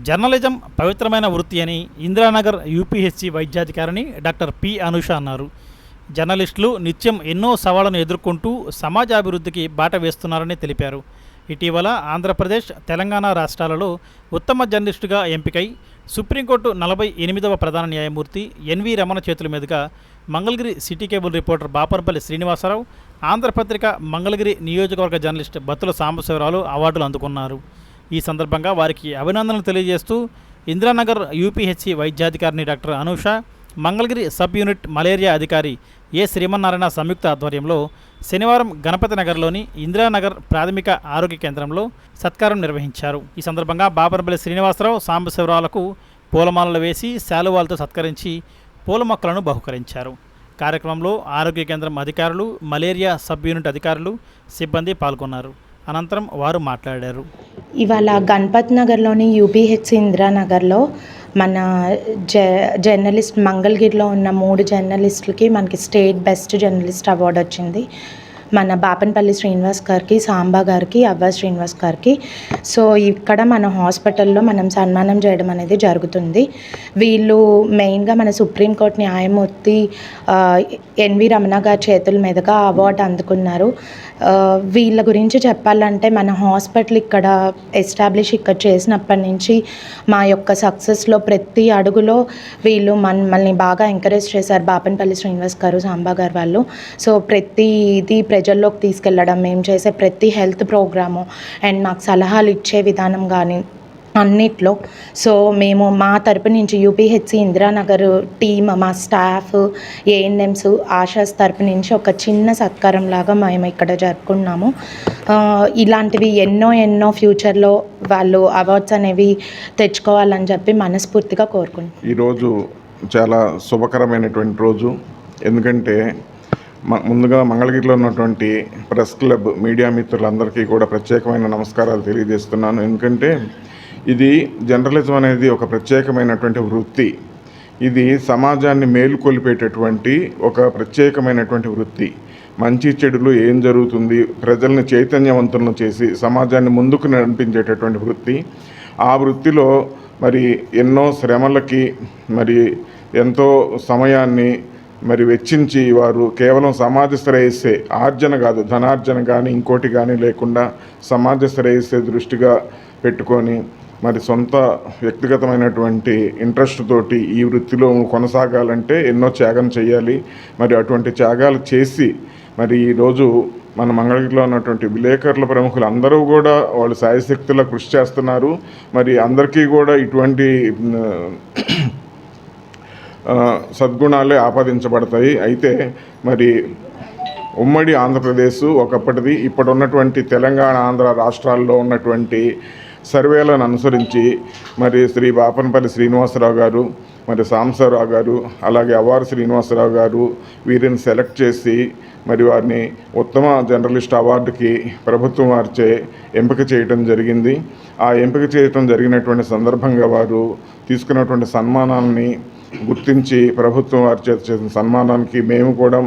Journalism పవిత్రమైన వృత్తి అని ఇందిరానగర్ యూపీహెచ్సి వైద్యాధికారిని డాక్టర్ పి. అనూష అన్నారు. జర్నలిస్టులు నిత్యం ఎన్నో సవాళ్లను ఎదుర్కొంటూ సమాజాభివృద్ధికి బాట వేస్తున్నారని తెలిపారు. ఇటీవల ఆంధ్రప్రదేశ్, తెలంగాణ రాష్ట్రాలలో ఉత్తమ జర్నలిస్టుగా ఎంపికై సుప్రీంకోర్టు 48వ ప్రధాన న్యాయమూర్తి ఎన్వి రమణ చేతుల మీదుగా Mangalagiri city cable reporter Baparpalli Srinivasarao, Andhrapatrika Mangalagiri నియోజకవర్గ జర్నలిస్ట్ బత్తుల సాంబశివరావు అవార్డులు అందుకున్నారు. ఈ సందర్భంగా వారికి అభినందనలు తెలియజేస్తూ ఇందిరానగర్ యూపీహెచ్సి వైద్యాధికారిని doctor Anusha, Mangalagiri sub unit malaria అధికారి ఏ. శ్రీమన్నారాయణ సంయుక్త ఆధ్వర్యంలో శనివారం గణపతి నగర్లోని ఇందిరానగర్ ప్రాథమిక ఆరోగ్య కేంద్రంలో సత్కారం నిర్వహించారు. ఈ సందర్భంగా బాపర్పల్లి శ్రీనివాసరావు, సాంబశివరావులకు పూలమాలలు వేసి శాలువాలతో సత్కరించి పూల మొక్కలను బహుకరించారు. కార్యక్రమంలో ఆరోగ్య కేంద్రం అధికారులు, మలేరియా సబ్ యూనిట్ అధికారులు, సిబ్బంది పాల్గొన్నారు. అనంతరం వారు మాట్లాడారు. ఇవాళ గణపత్ నగర్లోని యూపీహెచ్సి ఇందిరానగర్లో మన జర్నలిస్ట్ మంగళగిరిలో ఉన్న 3 జర్నలిస్టులకి మనకి స్టేట్ బెస్ట్ జర్నలిస్ట్ అవార్డు వచ్చింది. మన బాపన్పల్లి శ్రీనివాస్ గారికి, సాంబా గారికి, అవ్వ శ్రీనివాస్ గారికి. సో ఇక్కడ మన హాస్పిటల్లో మనం సన్మానం చేయడం అనేది జరుగుతుంది. వీళ్ళు మెయిన్గా మన సుప్రీంకోర్టు న్యాయమూర్తి ఎన్వి రమణ గారి చేతుల మీదుగా అవార్డు అందుకున్నారు. వీళ్ళ గురించి చెప్పాలంటే మన హాస్పిటల్ ఇక్కడ ఎస్టాబ్లిష్ ఇక్కడ చేసినప్పటి నుంచి మా యొక్క సక్సెస్లో ప్రతి అడుగులో వీళ్ళు మనల్ని బాగా ఎంకరేజ్ చేశారు. బాపన్పల్లి శ్రీనివాస్ గారు, సాంబా గారు వాళ్ళు. సో ప్రతి ఇది ప్రజల్లోకి తీసుకెళ్ళడం, మేము చేసే ప్రతి హెల్త్ ప్రోగ్రాము అండ్ మాకు సలహాలు ఇచ్చే విధానం కానీ అన్నిట్లో. సో మేము మా తరపు నుంచి యూపీహెచ్సి ఇందిరానగర్ టీమ్, మా స్టాఫ్, ఏఎన్ఎంస్, ఆశాస్ తరపు నుంచి ఒక చిన్న సత్కారం లాగా మేము ఇక్కడ జరుపుకున్నాము. ఇలాంటివి ఎన్నో ఫ్యూచర్లో వాళ్ళు అవార్డ్స్ అనేవి తెచ్చుకోవాలని చెప్పి మనస్ఫూర్తిగా కోరుకుంటున్నాం. ఈరోజు చాలా శుభకరమైనటువంటి రోజు. ఎందుకంటే ముందుగా మంగళగిరిలో ఉన్నటువంటి ప్రెస్ క్లబ్ మీడియా మిత్రులందరికీ కూడా ప్రత్యేకమైన నమస్కారాలు తెలియజేస్తున్నాను. ఎందుకంటే ఇది జర్నలిజం అనేది ఒక ప్రత్యేకమైనటువంటి వృత్తి. ఇది సమాజాన్ని మేలుకొల్పేటటువంటి ఒక ప్రత్యేకమైనటువంటి వృత్తి. మంచి చెడులు ఏం జరుగుతుంది, ప్రజల్ని చైతన్యవంతులను చేసి సమాజాన్ని ముందుకు నడిపించేటటువంటి వృత్తి. ఆ వృత్తిలో మరి ఎన్నో శ్రమలకి మరి ఎంతో సమయాన్ని వెచ్చించి వారు కేవలం సమాజ శ్రేయస్సే, ఆర్జన కాదు, ధనార్జన కానీ ఇంకోటి కానీ లేకుండా సమాజ శ్రేయస్సే దృష్టిగా పెట్టుకొని సొంత వ్యక్తిగతమైనటువంటి ఇంట్రెస్ట్ తోటి ఈ వృత్తిలో కొనసాగాలంటే ఎన్నో త్యాగం చేయాలి. అటువంటి త్యాగాలు చేసి ఈరోజు మన మంగళగిరిలో ఉన్నటువంటి విలేకరుల ప్రముఖులు అందరూ కూడా వాళ్ళు శాయశక్తులా కృషి చేస్తున్నారు. అందరికీ కూడా ఇటువంటి సద్గుణాలే ఆపాదించబడతాయి. అయితే ఉమ్మడి ఆంధ్రప్రదేశ్ ఒకప్పటిది, ఇప్పుడు ఉన్నటువంటి తెలంగాణ, ఆంధ్ర రాష్ట్రాల్లో ఉన్నటువంటి సర్వేలను అనుసరించి శ్రీ బాపన్పల్లి శ్రీనివాసరావు గారు, సాంబశివరావు గారు, అలాగే అవ్వారు శ్రీనివాసరావు గారు వీరిని సెలెక్ట్ చేసి వారిని ఉత్తమ జర్నలిస్ట్ అవార్డుకి ప్రభుత్వం వారిచే ఎంపిక చేయడం జరిగింది. ఆ ఎంపిక చేయడం జరిగినటువంటి సందర్భంగా వారు తీసుకున్నటువంటి సన్మానాన్ని గుర్తించి ప్రభుత్వం వారి చేత చేసిన సన్మానానికి మేము కూడా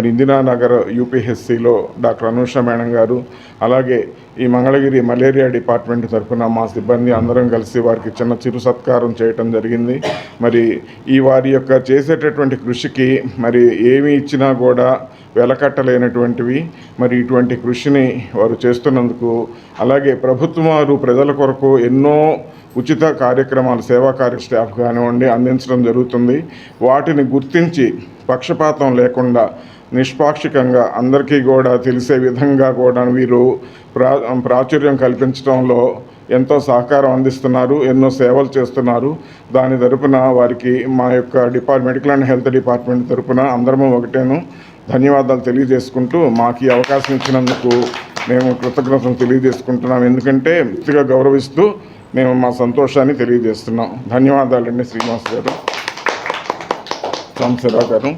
ఇందిరానగర్ యూపీహెచ్సిలో డాక్టర్ అనూష మేడం గారు, అలాగే ఈ మంగళగిరి మలేరియా డిపార్ట్మెంట్ తరఫున మా సిబ్బంది అందరం కలిసి వారికి చిన్న చిరు సత్కారం చేయటం జరిగింది. ఈ వారి యొక్క చేసేటటువంటి కృషికి ఏమి ఇచ్చినా కూడా వెలకట్టలేనటువంటివి. ఇటువంటి కృషిని వారు చేస్తున్నందుకు, అలాగే ప్రభుత్వం వారు ప్రజల కొరకు ఎన్నో ఉచిత కార్యక్రమాలు, సేవా స్టాఫ్ కానివ్వండి అందించడం జరుగుతుంది. వాటిని గుర్తించి పక్షపాతం లేకుండా నిష్పాక్షికంగా అందరికీ కూడా తెలిసే విధంగా కూడా వీరు ప్రాచుర్యం కల్పించడంలో ఎంతో సహకారం అందిస్తున్నారు, ఎన్నో సేవలు చేస్తున్నారు. దాని తరపున వారికి మా యొక్క మెడికల్ అండ్ హెల్త్ డిపార్ట్మెంట్ తరపున అందరము ఒకటేను ధన్యవాదాలు తెలియజేసుకుంటూ మాకు ఈ అవకాశం ఇచ్చినందుకు మేము కృతజ్ఞతలు తెలియజేసుకుంటున్నాం. ఎందుకంటే పూర్తిగా గౌరవిస్తూ మేము మా సంతోషాన్ని తెలియజేస్తున్నాం. ధన్యవాదాలండి శ్రీనివాస్ గారు, సాంబశివరావు గారు.